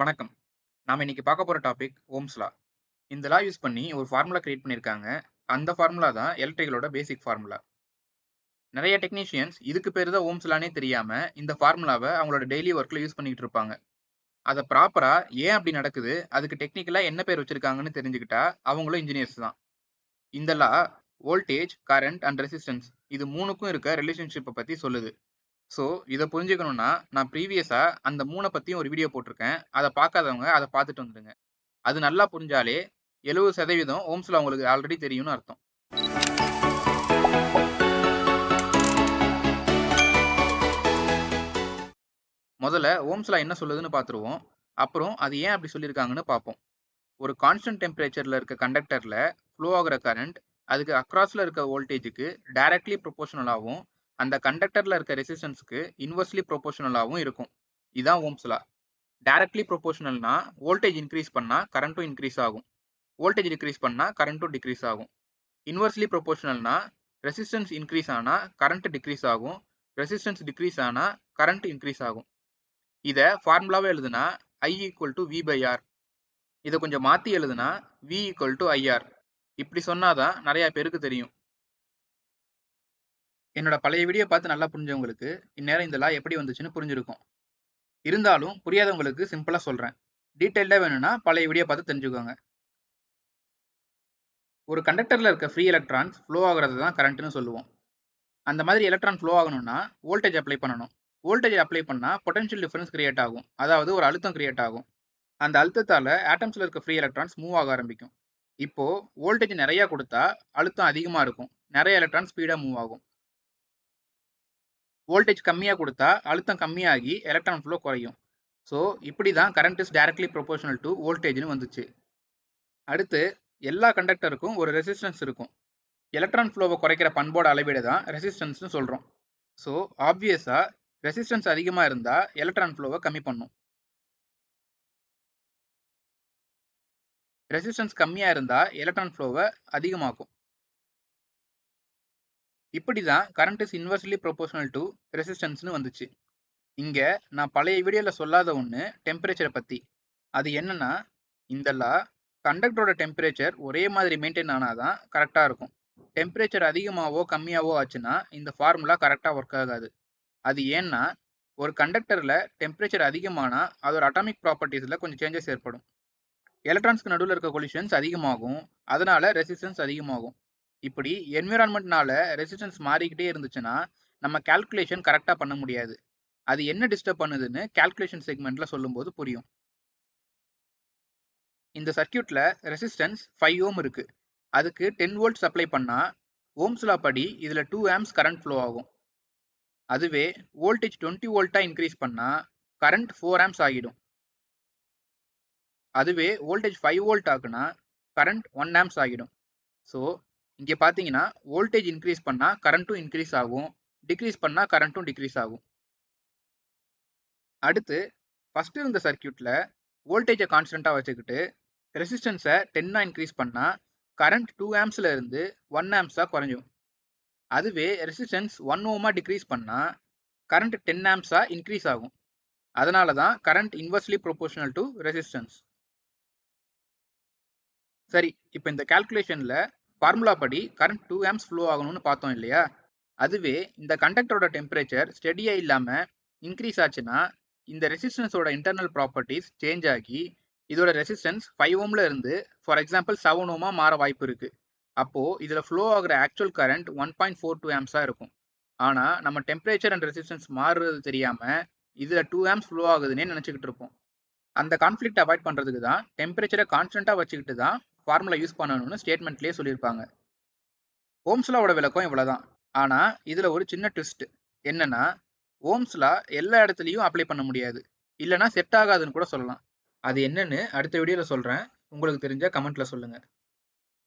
வணக்கம். நாம இன்னைக்கு பார்க்க போற டாபிக் ஓம்ஸ் லா. இந்த லா யூஸ் பண்ணி ஒரு ஃபார்முலா கிரியேட் பண்ணியிருக்காங்க. அந்த ஃபார்முலா தான் எலக்ட்ரிக்கலோட பேசிக் ஃபார்முலா. நெறைய டெக்னீஷியன்ஸ் இதுக்கு பேரு தான் ஓம்ஸ் லான்னே தெரியாம இந்த ஃபார்முலாவ அவங்களோட டெய்லி வொர்க்ல யூஸ் பண்ணிட்டு இருப்பாங்க. அத ப்ராப்பரா ஏன் அப்படி நடக்குது? அதுக்கு டெக்னிக்கலா என்ன பேர் வச்சிருக்காங்கன்னு தெரிஞ்சுக்கிட்டா அவங்களும் இன்ஜினியர்ஸ் தான். இந்த லா வோல்டேஜ், கரண்ட் அண்ட் ரெசிஸ்டன்ஸ் இது 3க்கும் இருக்க ரிலேஷன்ஷிப்ப பத்தி சொல்லுது. ஸோ இத புரிஞ்சுக்கணும்னா நான் ப்ரீவியஸா அந்த 3 பத்தியும் ஒரு வீடியோ போட்டிருக்கேன். அத பார்க்காதவங்க அத பார்த்துட்டு வந்துடுங்க. அது நல்லா புரிஞ்சாலே 70% ஓம்ஸ் லா உங்களுக்கு ஆல்ரெடி தெரியும்னு அர்த்தம். முதல்ல ஓம்ஸ் லா என்ன சொல்லுதுன்னு பார்த்துருவோம். அப்புறம் அது ஏன் அப்படி சொல்லியிருக்காங்கன்னு பார்ப்போம். ஒரு கான்ஸ்டன்ட் டெம்பரேச்சர்ல இருக்க கண்டக்டர்ல ஃப்ளோ ஆகுற கரண்ட் அதுக்கு அக்ராஸ்ல இருக்க வோல்டேஜுக்கு டைரக்ட்லி ப்ரொபோர்ஷனலாவும் அந்த கண்டக்டர்ல இருக்க ரெசிஸ்டன்ஸ்க்கு இன்வெர்ஸ்லி ப்ரொபோர்ஷனலாவும் இருக்கும். இதான் Ohm's law. Directly ப்ரொபோர்ஷனல்னா voltage increase பண்ணா கரண்ட்டும் இன்கிரீஸ் ஆகும். வோல்டேஜ் டிக்ரீஸ் பண்ணா கரண்ட்டும் டிக்ரீஸ் ஆகும். இன்வெர்ஸ்லி ப்ரொபோர்ஷனல்னா ரெசிஸ்டன்ஸ் இன்க்ரீஸ் ஆனா கரண்ட் டிக்ரீஸ் ஆகும். ரெசிஸ்டன்ஸ் டிக்ரீஸ் ஆனா கரண்ட் இன்க்ரீஸ் ஆகும். இத ஃபார்முலாவா எழுதுனா I equal to V by R. இத கொஞ்சம் மாத்தி எழுதுனா V ஈக்குவல் டு IR. இப்படி சொன்னாதான் நிறைய பேருக்கு தெரியும். என்னோட பழைய வீடியோ பார்த்து நல்லா புரிஞ்சவங்களுக்கு இந்நேரம் இந்த லா எப்படி வந்துச்சுன்னு புரிஞ்சிருக்கும். இருந்தாலும் புரியாதவங்களுக்கு சிம்பிளா சொல்றேன். டீடைல்டா வேணும்னா பழைய வீடியோ பார்த்து தெரிஞ்சுக்கோங்க. ஒரு கண்டக்டர்ல இருக்க ஃப்ரீ எலக்ட்ரான்ஸ் ஃப்ளோ ஆகுறது தான் கரண்ட்னு சொல்லுவோம். அந்த மாதிரி எலக்ட்ரான் ஃப்ளோ ஆகணும்னா வோல்டேஜ் அப்ளை பண்ணணும். வோல்டேஜ் அப்ளை பண்ணா பொட்டன்ஷியல் டிஃபரன்ஸ் கிரியேட் ஆகும். அதாவது ஒரு அழுத்தம் கிரியேட் ஆகும். அந்த அழுத்தத்தால ஆட்டம்ஸ்ல இருக்க ஃப்ரீ எலக்ட்ரான்ஸ் மூவ் ஆக ஆரம்பிக்கும். இப்போ வோல்டேஜ் நிறைய கொடுத்தா அழுத்தம் அதிகமா இருக்கும். நிறைய எலக்ட்ரான் ஸ்பீடா மூவ் ஆகும். வோல்டேஜ் கம்மியா கொடுத்தா அழுத்தம் கம்மியாகி எலக்ட்ரான் ஃப்ளோ குறையும். ஸோ இப்படி தான் current is directly proportional to வோல்டேஜ்னு வந்துச்சு. அடுத்து எல்லா கண்டக்டருக்கும் ஒரு ரெசிஸ்டன்ஸ் இருக்கும். எலக்ட்ரான் ஃப்ளோவை குறைக்கிற பண்போட அளவீடு தான் ரெசிஸ்டன்ஸ்னு சொல்றோம். ஸோ ஆப்வியஸா ரெசிஸ்டன்ஸ் அதிகமா இருந்தா எலக்ட்ரான் ஃப்ளோவை கம்மி பண்ணும். ரெசிஸ்டன்ஸ் கம்மியா இருந்தா எலக்ட்ரான் ஃப்ளோவை அதிகமாக்கும். இப்படி தான் current is inversely proportional to ரெசிஸ்டன்ஸ்னு வந்துச்சு. இங்க நான் பழைய வீடியோல சொல்லாத ஒன்று டெம்பரேச்சரை பத்தி. அது என்னன்னா இந்த லா கண்டக்டரோட டெம்பரேச்சர் ஒரே மாதிரி மெயின்டைன் ஆனாதான் கரெக்டா இருக்கும். டெம்பரேச்சர் அதிகமாவோ கம்மியாவோ ஆச்சுன்னா இந்த ஃபார்முலா கரெக்டா ஒர்க் ஆகாது. அது ஏன்னா ஒரு கண்டக்டர்ல டெம்பரேச்சர் அதிகமானா அதோட அட்டாமிக் ப்ராப்பர்ட்டிஸ்ல கொஞ்சம் சேஞ்சஸ் ஏற்படும். எலக்ட்ரான்ஸ்க்கு நடுவில் இருக்க கொலிஷன்ஸ் அதிகமாகும். அதனால ரெசிஸ்டன்ஸ் அதிகமாகும். இப்படி என்விரான்மெண்ட்னால ரெசிஸ்டன்ஸ் மாறிக்கிட்டே இருந்துச்சுன்னா நம்ம கால்குலேஷன் கரெக்டா பண்ண முடியாது. அது என்ன டிஸ்டர்ப் பண்ணுதுன்னு கால்குலேஷன் செக்மெண்ட்ல சொல்லும்போது புரியும். இந்த சர்க்யூட்ல ரெசிஸ்டன்ஸ் 5 ஓம் இருக்கு. அதுக்கு 10 வோல்ட் அப்ளை பண்ணா ஓம்ஸ் லா படி இதுல 2 ஆம்ப்ஸ் கரண்ட் ஃப்ளோ ஆகும். அதுவே வோல்டேஜ் 20 வோல்ட்டா இன்க்ரீஸ் பண்ணா கரண்ட் 4 ஆம்ப்ஸ் ஆகிடும். அதுவே வோல்டேஜ் 5 வோல்ட் ஆகுனா கரண்ட் 1 ஆம்ப்ஸ் ஆகிடும். ஸோ இங்க பாத்தீங்கன்னா வோல்டேஜ் இன்க்ரீஸ் பண்ணா கரண்ட்டும் இன்க்ரீஸ் ஆகும். டிக்ரீஸ் பண்ணா கரண்ட்டும் டிக்ரீஸ் ஆகும். அடுத்து ஃபர்ஸ்ட் இருந்த சர்க்யூட்ல வோல்டேஜை கான்ஸ்டன்டா வச்சுக்கிட்டு ரெசிஸ்டன்ஸை 10ஆ இன்க்ரீஸ் பண்ணா கரண்ட் 2 ஆம்ப்ஸ்ல இருந்து 1 ஆம்ப்ஸா குறைஞ்சும். அதுவே ரெசிஸ்டன்ஸ் 1 ஓமா டிக்ரீஸ் பண்ணா கரண்ட் 10 ஆம்ப்ஸா இன்க்ரீஸ் ஆகும். அதனால தான் current inversely proportional to resistance. சரி, இப்போ இந்த கால்குலேஷன்ல ஃபார்முலா படி கரண்ட் 2 ஆம்ப்ஸ் ஃப்ளோ ஆகணும்னு பார்த்தோம் இல்லையா? அதுவே இந்த கண்டக்டரோட டெம்பரேச்சர் ஸ்டெடியா இல்லாம இன்க்ரீஸ் ஆச்சுன்னா இந்த ரெசிஸ்டன்ஸோட இன்டர்னல் ப்ராப்பர்ட்டிஸ் சேஞ்ச் ஆகி இதோட ரெசிஸ்டன்ஸ் 5 ஓம்ல இருந்து ஃபார் எக்ஸாம்பிள் 7 ஓமா மாற வாய்ப்பு இருக்கு. அப்போ இதுல ஃப்ளோ ஆகுற ஆக்சுவல் கரண்ட் 1.42 ஆம்ப்ஸா இருக்கும். ஆனா நம்ம டெம்பரேச்சர் அண்ட் ரெசிஸ்டன்ஸ் மாறுறது தெரியாம இதுல 2 ஆம்ப்ஸ் ஃப்ளோ ஆகுதுன்னே நினைச்சுக்கிட்டு இருப்போம். அந்த கான்ஃப்ளிக்ட் அவாய்ட் பண்றதுக்கு தான் டெம்பரேச்சரை கான்ஸ்டன்டா வச்சுக்கிட்டு தான் ஃபார்முலா யூஸ் பண்ணணும்னு ஸ்டேட்மெண்ட்லயே சொல்லியிருப்பாங்க. ஓம்ஸ் லாவோட விளக்கம் இவ்வளவுதான். ஆனா இதுல ஒரு சின்ன ட்விஸ்ட். என்னன்னா ஓம்ஸ் லா எல்லா இடத்துலயும் அப்ளை பண்ண முடியாது. இல்லனா செட் ஆகாதுன்னு கூட சொல்லலாம். அது என்னன்னு அடுத்த வீடியோல சொல்றேன். உங்களுக்கு தெரிஞ்சா கமெண்ட்ல சொல்லுங்க.